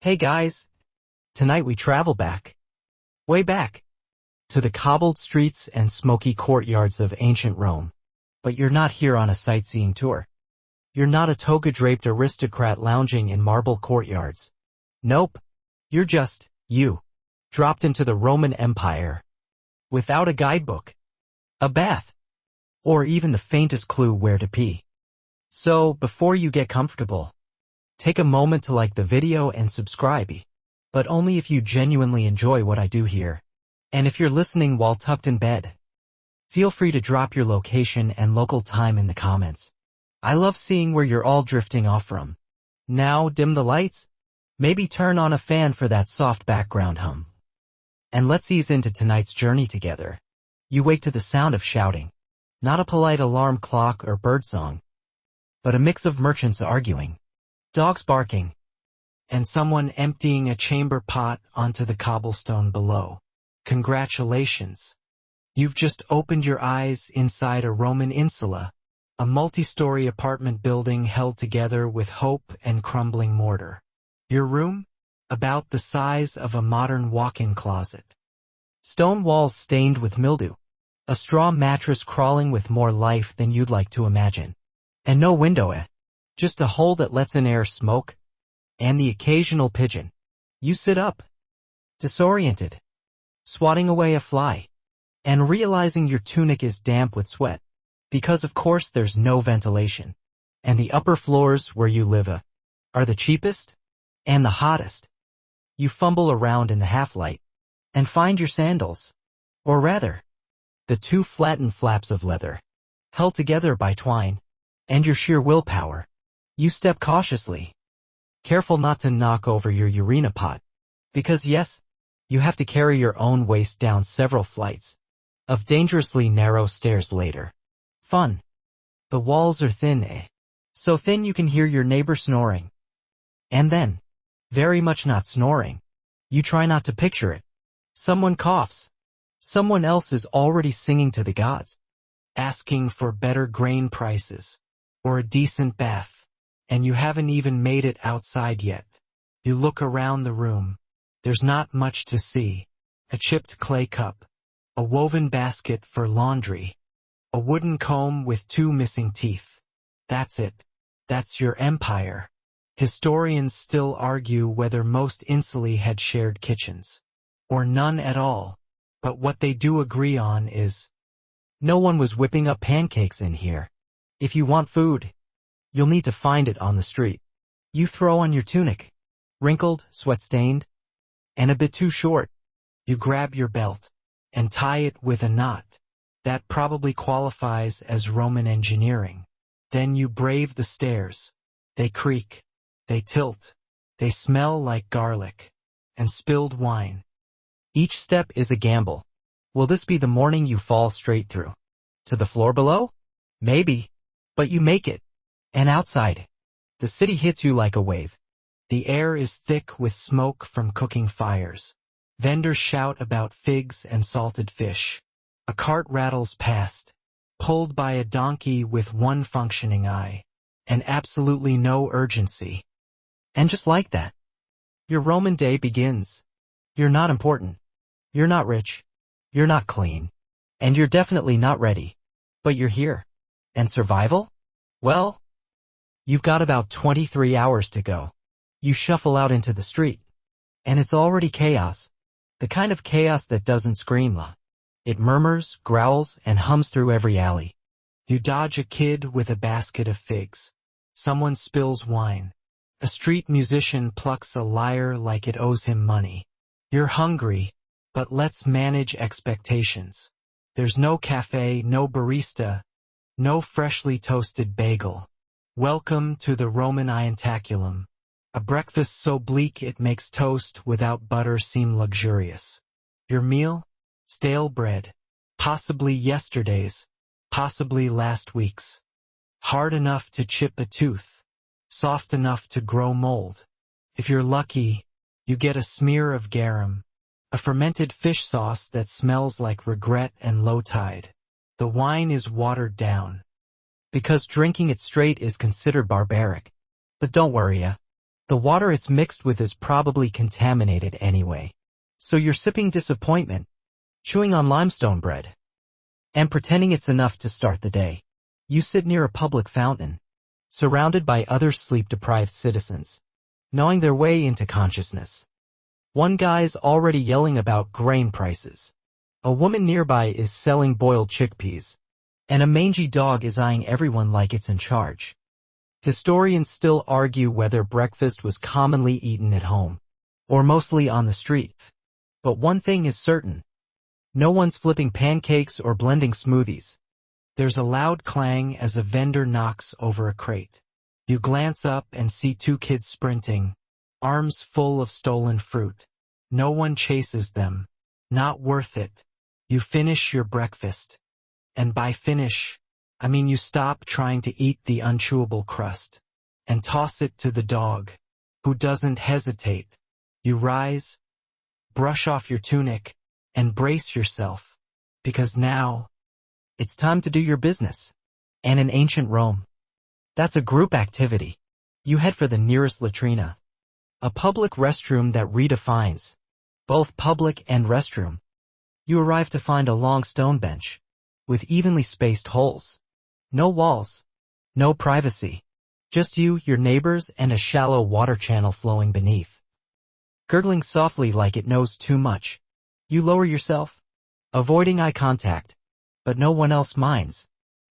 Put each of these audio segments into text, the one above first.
Hey guys, tonight we travel back, way back, to the cobbled streets and smoky courtyards of ancient Rome. But you're not here on a sightseeing tour. You're not a toga-draped aristocrat lounging in marble courtyards. Nope, you're just, you, dropped into the Roman Empire, without a guidebook, a bath, or even the faintest clue where to pee. So, before you get comfortable, take a moment to like the video and subscribe, but only if you genuinely enjoy what I do here. And if you're listening while tucked in bed, feel free to drop your location and local time in the comments. I love seeing where you're all drifting off from. Now dim the lights, maybe turn on a fan for that soft background hum. And let's ease into tonight's journey together. You wake to the sound of shouting, not a polite alarm clock or birdsong, but a mix of merchants arguing, dogs barking, and someone emptying a chamber pot onto the cobblestone below. Congratulations! You've just opened your eyes inside a Roman insula, a multi-story apartment building held together with hope and crumbling mortar. Your room? About the size of a modern walk-in closet. Stone walls stained with mildew. A straw mattress crawling with more life than you'd like to imagine. And no window, just a hole that lets in air, smoke, and the occasional pigeon. You sit up, disoriented, swatting away a fly, and realizing your tunic is damp with sweat, because of course there's no ventilation. And the upper floors where you live are the cheapest and the hottest. You fumble around in the half-light, and find your sandals, or rather, the two flattened flaps of leather, held together by twine, and your sheer willpower. You step cautiously, careful not to knock over your urina pot, because yes, you have to carry your own waste down several flights of dangerously narrow stairs later. Fun. The walls are thin, so thin you can hear your neighbor snoring. And then, very much not snoring, you try not to picture it. Someone coughs. Someone else is already singing to the gods, asking for better grain prices, or a decent bath. And you haven't even made it outside yet. You look around the room. There's not much to see. A chipped clay cup, a woven basket for laundry, a wooden comb with two missing teeth. That's it. That's your empire. Historians still argue whether most insulae had shared kitchens, or none at all. But what they do agree on is, no one was whipping up pancakes in here. If you want food, you'll need to find it on the street. You throw on your tunic, wrinkled, sweat-stained, and a bit too short. You grab your belt and tie it with a knot. That probably qualifies as Roman engineering. Then you brave the stairs. They creak, they tilt, they smell like garlic and spilled wine. Each step is a gamble. Will this be the morning you fall straight through? To the floor below? Maybe, but you make it. And outside, the city hits you like a wave. The air is thick with smoke from cooking fires. Vendors shout about figs and salted fish. A cart rattles past, pulled by a donkey with one functioning eye, and absolutely no urgency. And just like that, your Roman day begins. You're not important. You're not rich. You're not clean. And you're definitely not ready. But you're here. And survival? Well, you've got about 23 hours to go. You shuffle out into the street, and it's already chaos. The kind of chaos that doesn't scream. It murmurs, growls, and hums through every alley. You dodge a kid with a basket of figs. Someone spills wine. A street musician plucks a lyre like it owes him money. You're hungry, but let's manage expectations. There's no cafe, no barista, no freshly toasted bagel. Welcome to the Roman Ientaculum, a breakfast so bleak it makes toast without butter seem luxurious. Your meal? Stale bread. Possibly yesterday's, possibly last week's. Hard enough to chip a tooth, soft enough to grow mold. If you're lucky, you get a smear of garum, a fermented fish sauce that smells like regret and low tide. The wine is watered down, because drinking it straight is considered barbaric. But don't worry, The water it's mixed with is probably contaminated anyway. So you're sipping disappointment, chewing on limestone bread, and pretending it's enough to start the day. You sit near a public fountain, surrounded by other sleep-deprived citizens, gnawing their way into consciousness. One guy's already yelling about grain prices. A woman nearby is selling boiled chickpeas, and a mangy dog is eyeing everyone like it's in charge. Historians still argue whether breakfast was commonly eaten at home, or mostly on the street. But one thing is certain. No one's flipping pancakes or blending smoothies. There's a loud clang as a vendor knocks over a crate. You glance up and see two kids sprinting, arms full of stolen fruit. No one chases them. Not worth it. You finish your breakfast. And by finish, I mean you stop trying to eat the unchewable crust and toss it to the dog, who doesn't hesitate. You rise, brush off your tunic, and brace yourself, because now, it's time to do your business. And in ancient Rome, that's a group activity. You head for the nearest latrina, a public restroom that redefines both public and restroom. You arrive to find a long stone bench with evenly spaced holes. No walls, no privacy. Just you, your neighbors, and a shallow water channel flowing beneath. Gurgling softly like it knows too much, you lower yourself, avoiding eye contact, but no one else minds.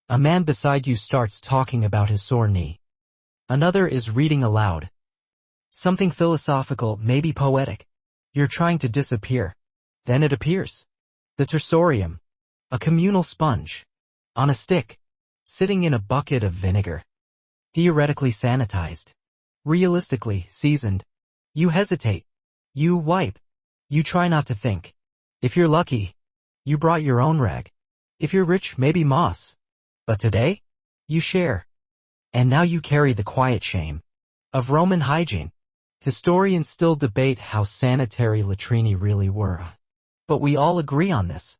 A man beside you starts talking about his sore knee. Another is reading aloud. Something philosophical, maybe poetic. You're trying to disappear. Then it appears. The tersorium, a communal sponge, on a stick, sitting in a bucket of vinegar. Theoretically sanitized. Realistically seasoned. You hesitate. You wipe. You try not to think. If you're lucky, you brought your own rag. If you're rich, maybe moss. But today, you share. And now you carry the quiet shame of Roman hygiene. Historians still debate how sanitary latrini really were. But we all agree on this.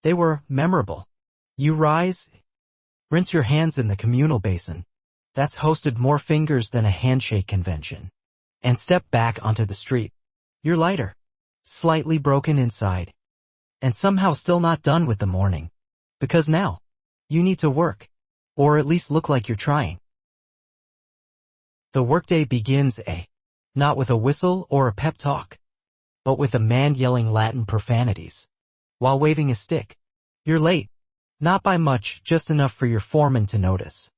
They were memorable. You rise, rinse your hands in the communal basin. That's hosted more fingers than a handshake convention. And step back onto the street. You're lighter, slightly broken inside, and somehow still not done with the morning. Because now, you need to work, or at least look like you're trying. The workday begins not with a whistle or a pep talk, but with a man yelling Latin profanities while waving a stick. You're late. Not by much, just enough for your foreman to notice.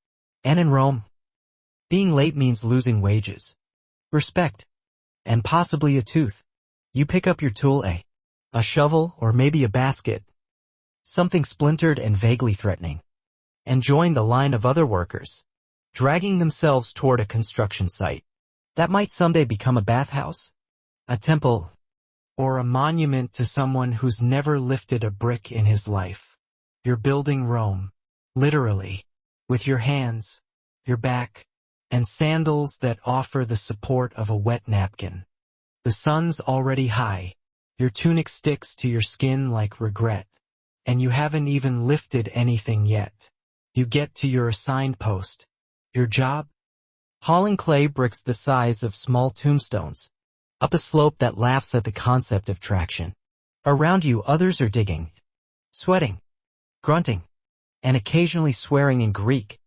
And in Rome, being late means losing wages, respect, and possibly a tooth. You pick up your tool, a shovel or maybe a basket, something splintered and vaguely threatening, and join the line of other workers, dragging themselves toward a construction site that might someday become a bathhouse, a temple, or a monument to someone who's never lifted a brick in his life. You're building Rome, literally, with your hands, your back, and sandals that offer the support of a wet napkin. The sun's already high, your tunic sticks to your skin like regret, and you haven't even lifted anything yet. You get to your assigned post. Your job? Hauling clay bricks the size of small tombstones, up a slope that laughs at the concept of traction. Around you others are digging, sweating, grunting, and occasionally swearing in Greek.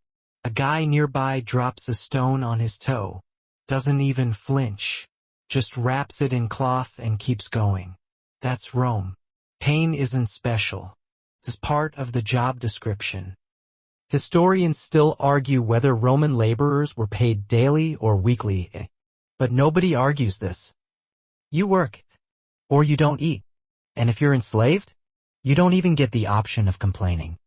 A guy nearby drops a stone on his toe, doesn't even flinch, just wraps it in cloth and keeps going. That's Rome. Pain isn't special. It's part of the job description. Historians still argue whether Roman laborers were paid daily or weekly, but nobody argues this. You work, or you don't eat, and if you're enslaved, you don't even get the option of complaining.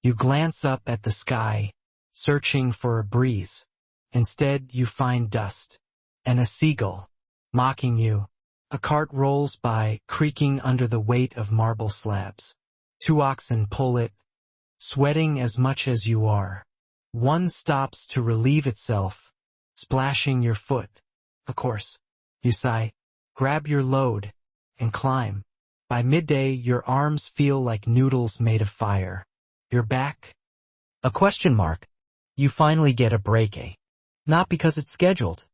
You glance up at the sky, searching for a breeze. Instead, you find dust, and a seagull, mocking you. A cart rolls by, creaking under the weight of marble slabs. 2 oxen pull it, sweating as much as you are. One stops to relieve itself, splashing your foot. Of course, you sigh, grab your load, and climb. By midday, your arms feel like noodles made of fire. Your back? A question mark. You finally get a break, Not because it's scheduled,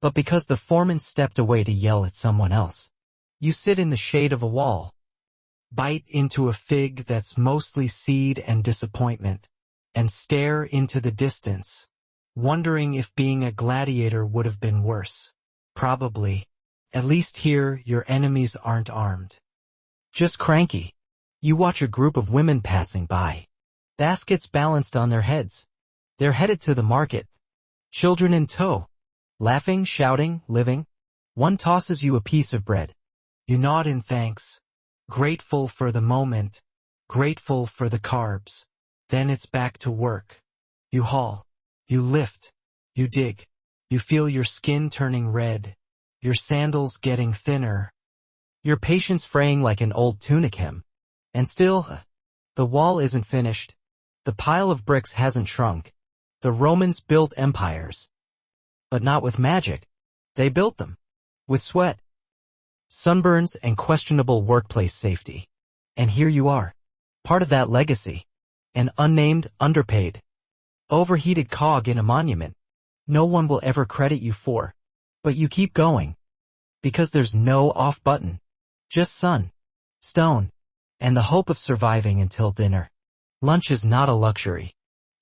but because the foreman stepped away to yell at someone else. You sit in the shade of a wall, bite into a fig that's mostly seed and disappointment, and stare into the distance, wondering if being a gladiator would have been worse. Probably. At least here, your enemies aren't armed. Just cranky. You watch a group of women passing by. Baskets balanced on their heads. They're headed to the market. Children in tow. Laughing, shouting, living. One tosses you a piece of bread. You nod in thanks. Grateful for the moment. Grateful for the carbs. Then it's back to work. You haul. You lift. You dig. You feel your skin turning red. Your sandals getting thinner. Your patience fraying like an old tunic hem. And still, the wall isn't finished. The pile of bricks hasn't shrunk. The Romans built empires. But not with magic. They built them. With sweat, sunburns, and questionable workplace safety. And here you are. Part of that legacy. An unnamed, underpaid, overheated cog in a monument. No one will ever credit you for. But you keep going. Because there's no off button. Just sun, stone, and the hope of surviving until dinner. Lunch is not a luxury.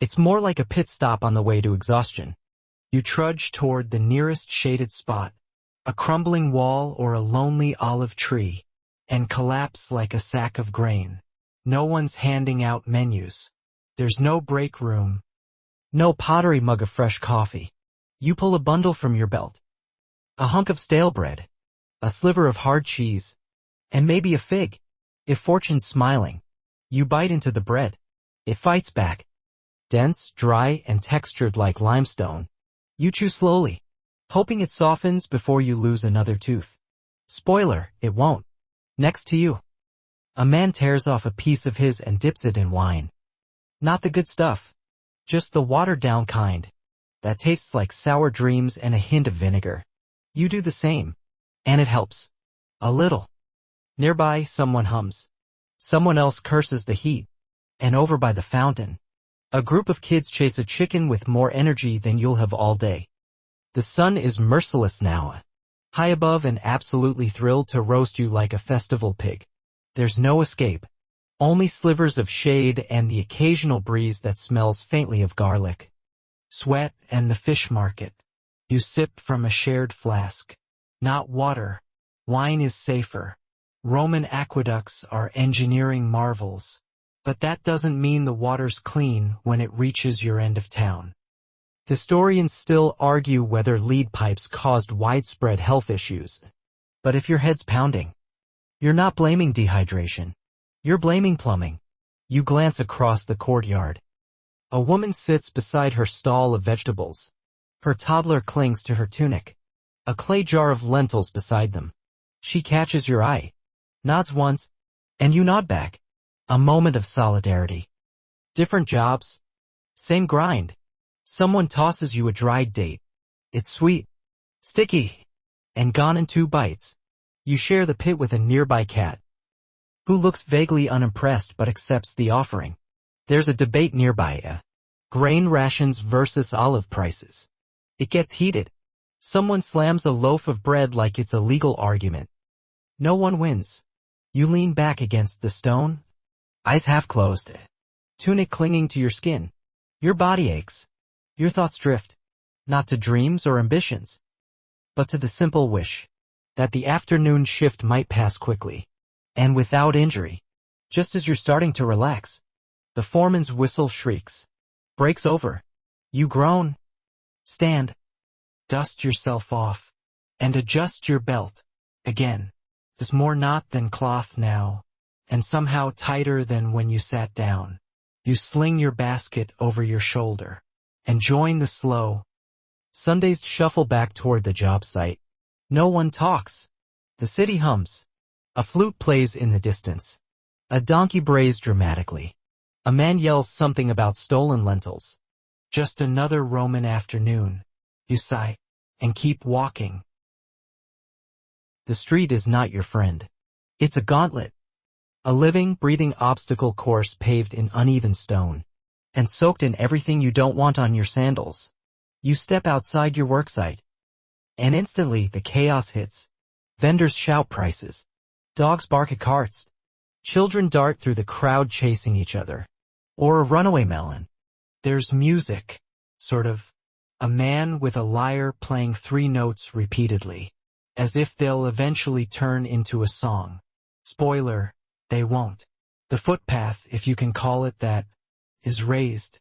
It's more like a pit stop on the way to exhaustion. You trudge toward the nearest shaded spot, a crumbling wall or a lonely olive tree, and collapse like a sack of grain. No one's handing out menus. There's no break room. No pottery mug of fresh coffee. You pull a bundle from your belt. A hunk of stale bread. A sliver of hard cheese. And maybe a fig. If fortune's smiling, you bite into the bread. It fights back. Dense, dry, and textured like limestone. You chew slowly, hoping it softens before you lose another tooth. Spoiler, it won't. Next to you, a man tears off a piece of his and dips it in wine. Not the good stuff. Just the watered-down kind. That tastes like sour dreams and a hint of vinegar. You do the same. And it helps. A little. Nearby, someone hums. Someone else curses the heat. And over by the fountain, a group of kids chase a chicken with more energy than you'll have all day. The sun is merciless now, high above and absolutely thrilled to roast you like a festival pig. There's no escape. Only slivers of shade and the occasional breeze that smells faintly of garlic. Sweat and the fish market. You sip from a shared flask. Not water. Wine is safer. Roman aqueducts are engineering marvels. But that doesn't mean the water's clean when it reaches your end of town. Historians still argue whether lead pipes caused widespread health issues. But if your head's pounding, you're not blaming dehydration. You're blaming plumbing. You glance across the courtyard. A woman sits beside her stall of vegetables. Her toddler clings to her tunic. A clay jar of lentils beside them. She catches your eye, nods once, and you nod back. A moment of solidarity. Different jobs. Same grind. Someone tosses you a dried date. It's sweet, sticky, and gone in 2 bites. You share the pit with a nearby cat, who looks vaguely unimpressed but accepts the offering. There's a debate nearby. Grain rations versus olive prices. It gets heated. Someone slams a loaf of bread like it's a legal argument. No one wins. You lean back against the stone, eyes half closed, tunic clinging to your skin. Your body aches. Your thoughts drift, not to dreams or ambitions, but to the simple wish that the afternoon shift might pass quickly and without injury. Just as you're starting to relax, the foreman's whistle shrieks, breaks over. You groan, stand, dust yourself off, and adjust your belt. Again, there's more knot than cloth now, and somehow tighter than when you sat down. You sling your basket over your shoulder and join the slow, Sundays shuffle back toward the job site. No one talks. The city hums. A flute plays in the distance. A donkey brays dramatically. A man yells something about stolen lentils. Just another Roman afternoon. You sigh and keep walking. The street is not your friend. It's a gauntlet. A living, breathing obstacle course paved in uneven stone and soaked in everything you don't want on your sandals. You step outside your worksite. And instantly the chaos hits. Vendors shout prices. Dogs bark at carts. Children dart through the crowd chasing each other. Or a runaway melon. There's music. Sort of. A man with a lyre playing 3 notes repeatedly. As if they'll eventually turn into a song. Spoiler, they won't. The footpath, if you can call it that, is raised.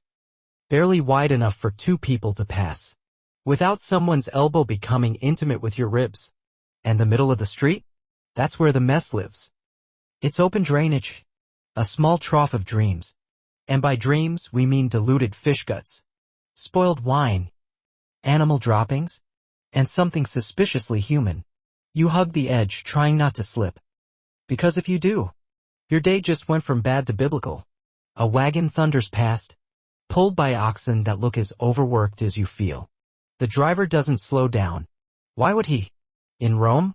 Barely wide enough for 2 people to pass. Without someone's elbow becoming intimate with your ribs. And the middle of the street? That's where the mess lives. It's open drainage. A small trough of dreams. And by dreams, we mean diluted fish guts. Spoiled wine. Animal droppings. And something suspiciously human. You hug the edge, trying not to slip. Because if you do, your day just went from bad to biblical. A wagon thunders past, pulled by oxen that look as overworked as you feel. The driver doesn't slow down. Why would he? In Rome,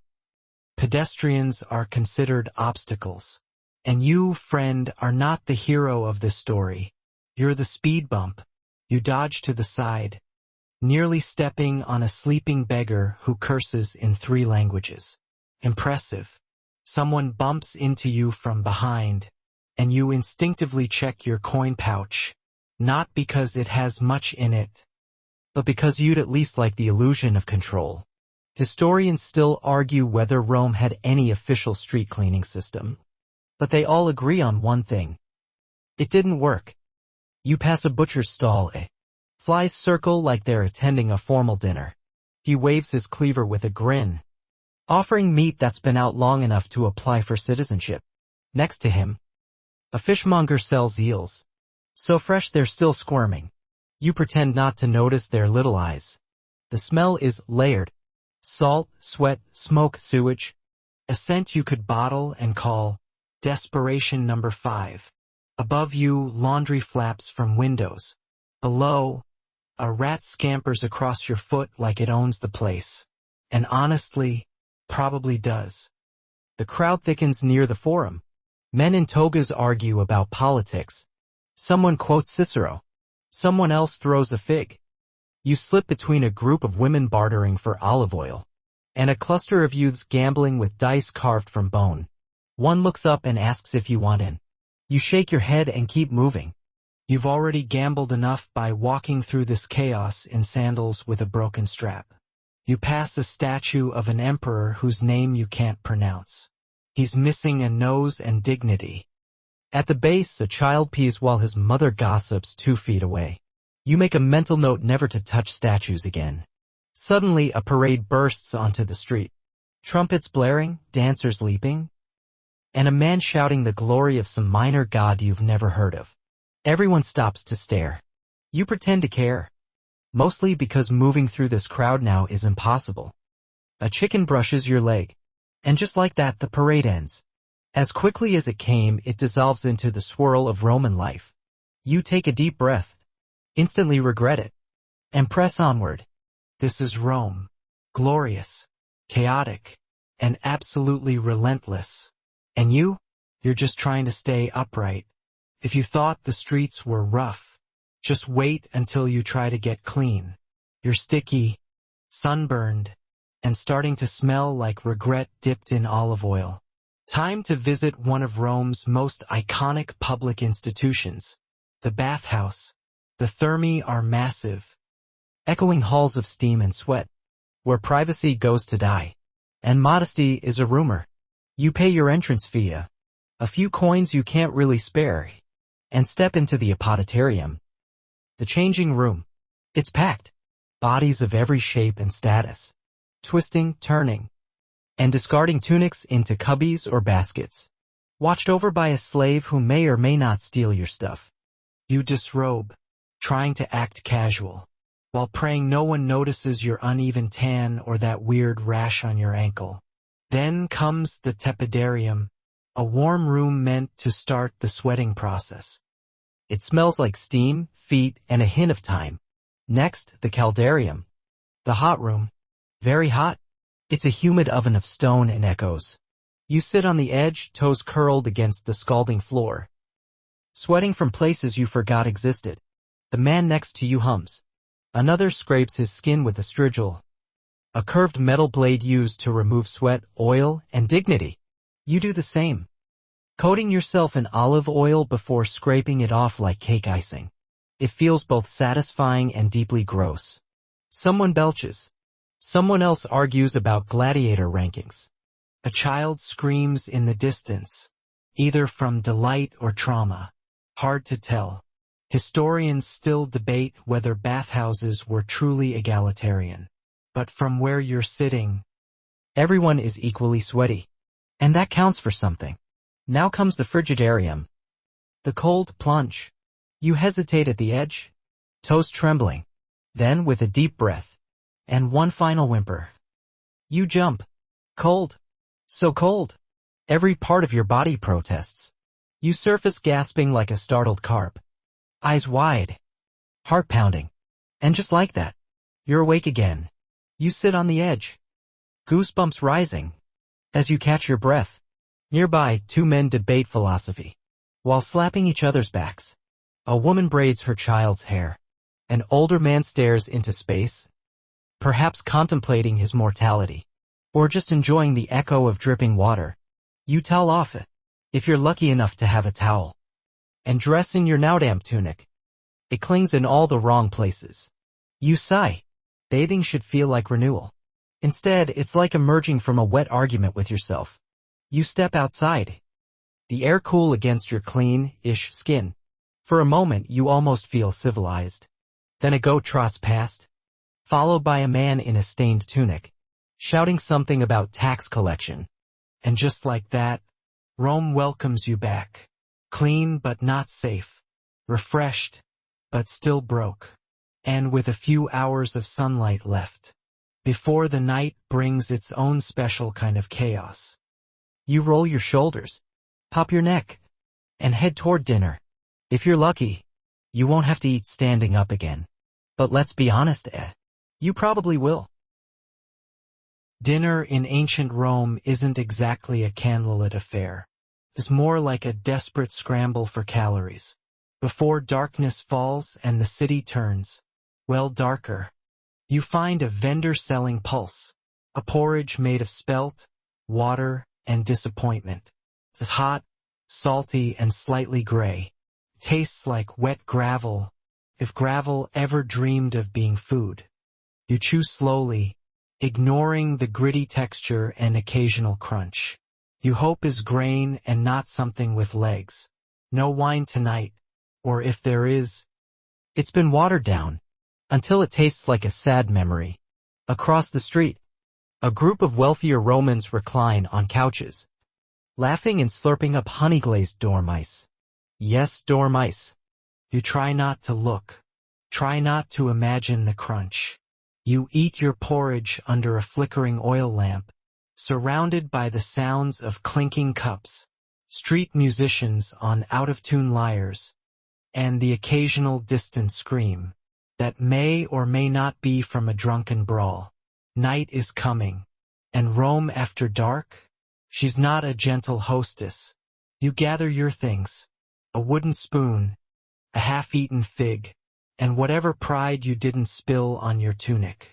pedestrians are considered obstacles. And you, friend, are not the hero of this story. You're the speed bump. You dodge to the side, nearly stepping on a sleeping beggar who curses in 3 languages. Impressive. Someone bumps into you from behind, and you instinctively check your coin pouch, not because it has much in it, but because you'd at least like the illusion of control. Historians still argue whether Rome had any official street cleaning system, but they all agree on one thing. It didn't work. You pass a butcher's stall, flies circle like they're attending a formal dinner. He waves his cleaver with a grin, offering meat that's been out long enough to apply for citizenship. Next to him, a fishmonger sells eels, so fresh they're still squirming. You pretend not to notice their little eyes. The smell is layered. Salt, sweat, smoke, sewage. A scent you could bottle and call desperation number 5. Above you, laundry flaps from windows. Below, a rat scampers across your foot like it owns the place. And honestly, probably does. The crowd thickens near the forum. Men in togas argue about politics. Someone quotes Cicero. Someone else throws a fig. You slip between a group of women bartering for olive oil, and a cluster of youths gambling with dice carved from bone. One looks up and asks if you want in. You shake your head and keep moving. You've already gambled enough by walking through this chaos in sandals with a broken strap. You pass a statue of an emperor whose name you can't pronounce. He's missing a nose and dignity. At the base, a child pees while his mother gossips 2 feet away. You make a mental note never to touch statues again. Suddenly, a parade bursts onto the street. Trumpets blaring, dancers leaping, and a man shouting the glory of some minor god you've never heard of. Everyone stops to stare. You pretend to care. Mostly because moving through this crowd now is impossible. A chicken brushes your leg. And just like that, the parade ends. As quickly as it came, it dissolves into the swirl of Roman life. You take a deep breath, instantly regret it, and press onward. This is Rome. Glorious, chaotic, and absolutely relentless. And you're just trying to stay upright. If you thought the streets were rough, just wait until you try to get clean. You're sticky, sunburned, and starting to smell like regret dipped in olive oil. Time to visit one of Rome's most iconic public institutions, the bathhouse. The thermi are massive, echoing halls of steam and sweat, where privacy goes to die. And modesty is a rumor. You pay your entrance fee, a few coins you can't really spare, and step into the apoditarium. The changing room. It's packed. Bodies of every shape and status. Twisting, turning, and discarding tunics into cubbies or baskets. Watched over by a slave who may or may not steal your stuff. You disrobe, trying to act casual, while praying no one notices your uneven tan or that weird rash on your ankle. Then comes the tepidarium, a warm room meant to start the sweating process. It smells like steam, feet, and a hint of time. Next, the caldarium, the hot room. Very hot. It's a humid oven of stone and echoes. You sit on the edge, toes curled against the scalding floor, sweating from places you forgot existed. The man next to you hums. Another scrapes his skin with a strigil. A curved metal blade used to remove sweat, oil, and dignity. You do the same, coating yourself in olive oil before scraping it off like cake icing. It feels both satisfying and deeply gross. Someone belches. Someone else argues about gladiator rankings. A child screams in the distance, either from delight or trauma. Hard to tell. Historians still debate whether bathhouses were truly egalitarian. But from where you're sitting, everyone is equally sweaty. And that counts for something. Now comes the frigidarium. The cold plunge. You hesitate at the edge, toes trembling. Then, with a deep breath, and one final whimper, you jump. Cold. So cold. Every part of your body protests. You surface gasping like a startled carp. Eyes wide. Heart pounding. And just like that, you're awake again. You sit on the edge. Goosebumps rising. As you catch your breath. Nearby, two men debate philosophy, while slapping each other's backs. A woman braids her child's hair. An older man stares into space, perhaps contemplating his mortality, or just enjoying the echo of dripping water. You towel off it, if you're lucky enough to have a towel, and dress in your now damp tunic. It clings in all the wrong places. You sigh. Bathing should feel like renewal. Instead, it's like emerging from a wet argument with yourself. You step outside. The air cool against your clean-ish skin. For a moment, you almost feel civilized. Then a goat trots past, followed by a man in a stained tunic, shouting something about tax collection. And just like that, Rome welcomes you back. Clean but not safe. Refreshed, but still broke. And with a few hours of sunlight left, before the night brings its own special kind of chaos. You roll your shoulders, pop your neck, and head toward dinner. If you're lucky, you won't have to eat standing up again. But let's be honest, you probably will. Dinner in ancient Rome isn't exactly a candlelit affair. It's more like a desperate scramble for calories. Before darkness falls and the city turns, well, darker, you find a vendor selling pulse, a porridge made of spelt, water, and disappointment. It's hot, salty, and slightly gray. Tastes like wet gravel, if gravel ever dreamed of being food. You chew slowly, ignoring the gritty texture and occasional crunch. You hope is grain and not something with legs. No wine tonight, or if there is, it's been watered down, until it tastes like a sad memory. Across the street, a group of wealthier Romans recline on couches, laughing and slurping up honey-glazed dormice. Yes, dormice. You try not to look. Try not to imagine the crunch. You eat your porridge under a flickering oil lamp, surrounded by the sounds of clinking cups, street musicians on out-of-tune lyres, and the occasional distant scream that may or may not be from a drunken brawl. Night is coming, and Rome after dark? She's not a gentle hostess. You gather your things, a wooden spoon, a half-eaten fig, and whatever pride you didn't spill on your tunic.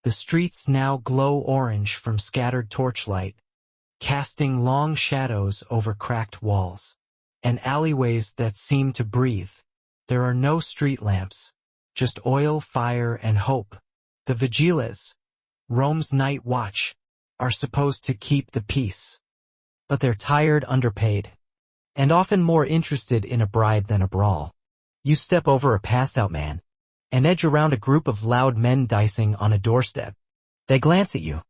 The streets now glow orange from scattered torchlight, casting long shadows over cracked walls, and alleyways that seem to breathe. There are no street lamps, just oil, fire, and hope. The vigiles, Rome's night watch, are supposed to keep the peace. But they're tired, underpaid, and often more interested in a bribe than a brawl. You step over a passed-out man, and edge around a group of loud men dicing on a doorstep. They glance at you.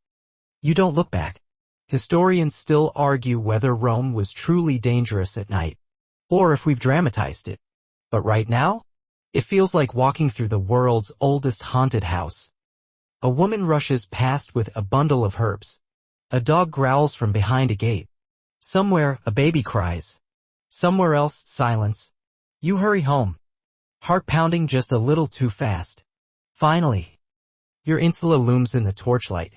You don't look back. Historians still argue whether Rome was truly dangerous at night, or if we've dramatized it. But right now, it feels like walking through the world's oldest haunted house. A woman rushes past with a bundle of herbs. A dog growls from behind a gate. Somewhere, a baby cries. Somewhere else, silence. You hurry home, heart pounding just a little too fast. Finally, your insula looms in the torchlight.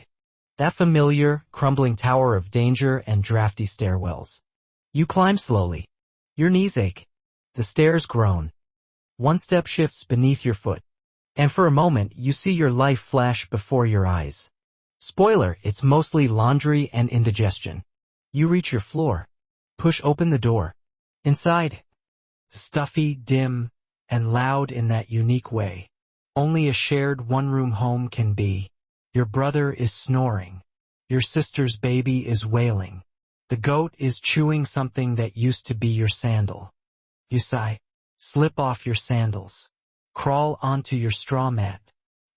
That familiar, crumbling tower of danger and drafty stairwells. You climb slowly. Your knees ache. The stairs groan. One step shifts beneath your foot, and for a moment you see your life flash before your eyes. Spoiler, it's mostly laundry and indigestion. You reach your floor. Push open the door. Inside, stuffy, dim, and loud in that unique way only a shared one-room home can be. Your brother is snoring. Your sister's baby is wailing. The goat is chewing something that used to be your sandal. You sigh, slip off your sandals, crawl onto your straw mat.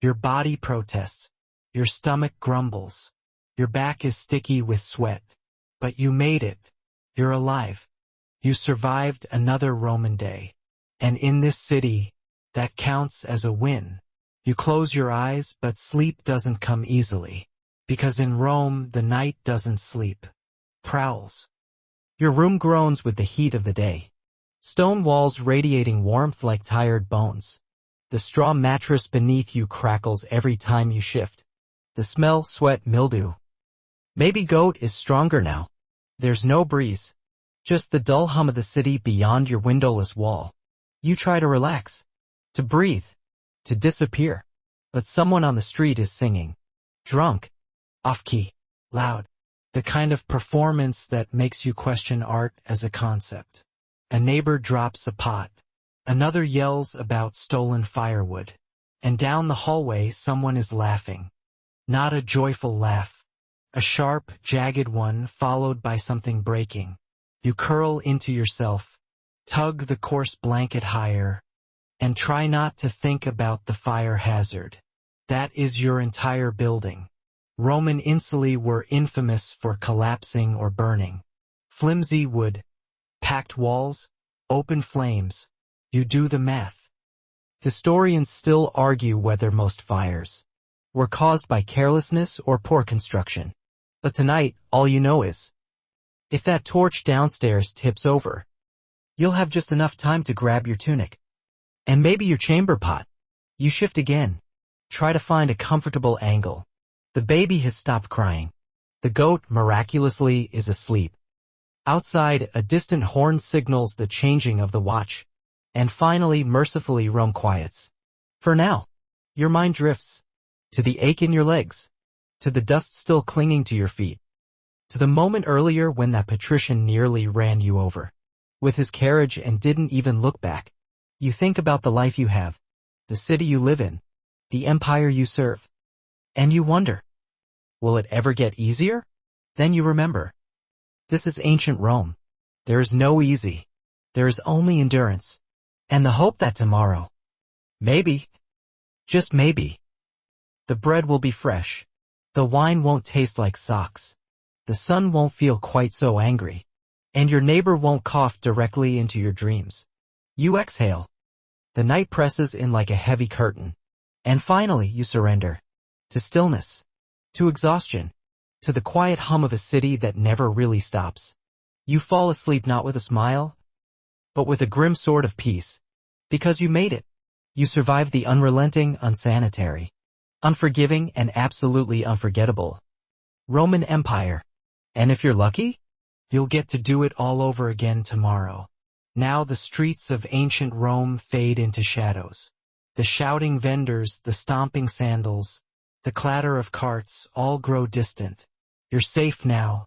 Your body protests. Your stomach grumbles. Your back is sticky with sweat. But you made it. You're alive. You survived another Roman day. And in this city, that counts as a win. You close your eyes, but sleep doesn't come easily. Because in Rome, the night doesn't sleep. Prowls. Your room groans with the heat of the day. Stone walls radiating warmth like tired bones. The straw mattress beneath you crackles every time you shift. The smell, sweat, mildew. Maybe goat is stronger now. There's no breeze. Just the dull hum of the city beyond your windowless wall. You try to relax. To breathe. To disappear. But someone on the street is singing. Drunk. Off-key. Loud. The kind of performance that makes you question art as a concept. A neighbor drops a pot. Another yells about stolen firewood. And down the hallway someone is laughing. Not a joyful laugh. A sharp, jagged one followed by something breaking. You curl into yourself. Tug the coarse blanket higher. And try not to think about the fire hazard. That is your entire building. Roman insulae were infamous for collapsing or burning. Flimsy wood. Packed walls. Open flames. You do the math. Historians still argue whether most fires were caused by carelessness or poor construction. But tonight, all you know is, if that torch downstairs tips over, you'll have just enough time to grab your tunic. And maybe your chamber pot. You shift again. Try to find a comfortable angle. The baby has stopped crying. The goat, miraculously, is asleep. Outside, a distant horn signals the changing of the watch. And finally, mercifully, Rome quiets. For now, your mind drifts. To the ache in your legs. To the dust still clinging to your feet. To the moment earlier when that patrician nearly ran you over with his carriage and didn't even look back. You think about the life you have, the city you live in, the empire you serve. And you wonder, will it ever get easier? Then you remember. This is ancient Rome. There is no easy. There is only endurance. And the hope that tomorrow, maybe, just maybe, the bread will be fresh. The wine won't taste like socks. The sun won't feel quite so angry. And your neighbor won't cough directly into your dreams. You exhale. The night presses in like a heavy curtain. And finally you surrender. To stillness. To exhaustion. To the quiet hum of a city that never really stops. You fall asleep not with a smile, but with a grim sort of peace. Because you made it. You survived the unrelenting, unsanitary, unforgiving, and absolutely unforgettable Roman Empire. And if you're lucky, you'll get to do it all over again tomorrow. Now the streets of ancient Rome fade into shadows. The shouting vendors, the stomping sandals, the clatter of carts all grow distant. You're safe now,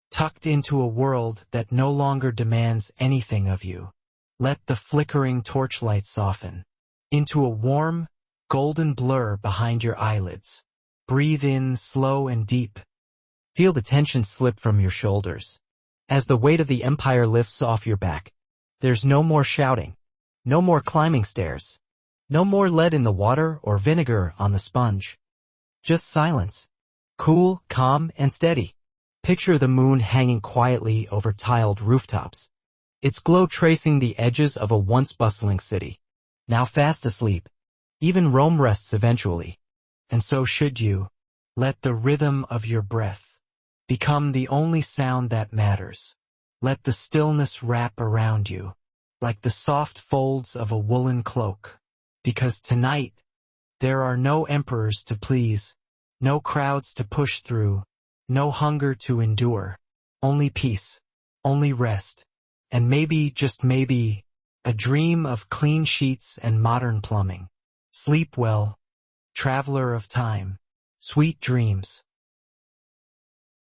tucked into a world that no longer demands anything of you. Let the flickering torchlight soften into a warm, golden blur behind your eyelids. Breathe in slow and deep. Feel the tension slip from your shoulders. As the weight of the empire lifts off your back, there's no more shouting, no more climbing stairs, no more lead in the water or vinegar on the sponge. Just silence. Cool, calm, and steady. Picture the moon hanging quietly over tiled rooftops. Its glow tracing the edges of a once bustling city. Now fast asleep. Even Rome rests eventually. And so should you. Let the rhythm of your breath become the only sound that matters. Let the stillness wrap around you, like the soft folds of a woolen cloak. Because tonight, there are no emperors to please, no crowds to push through, no hunger to endure, only peace, only rest, and maybe, just maybe, a dream of clean sheets and modern plumbing. Sleep well, traveler of time, sweet dreams.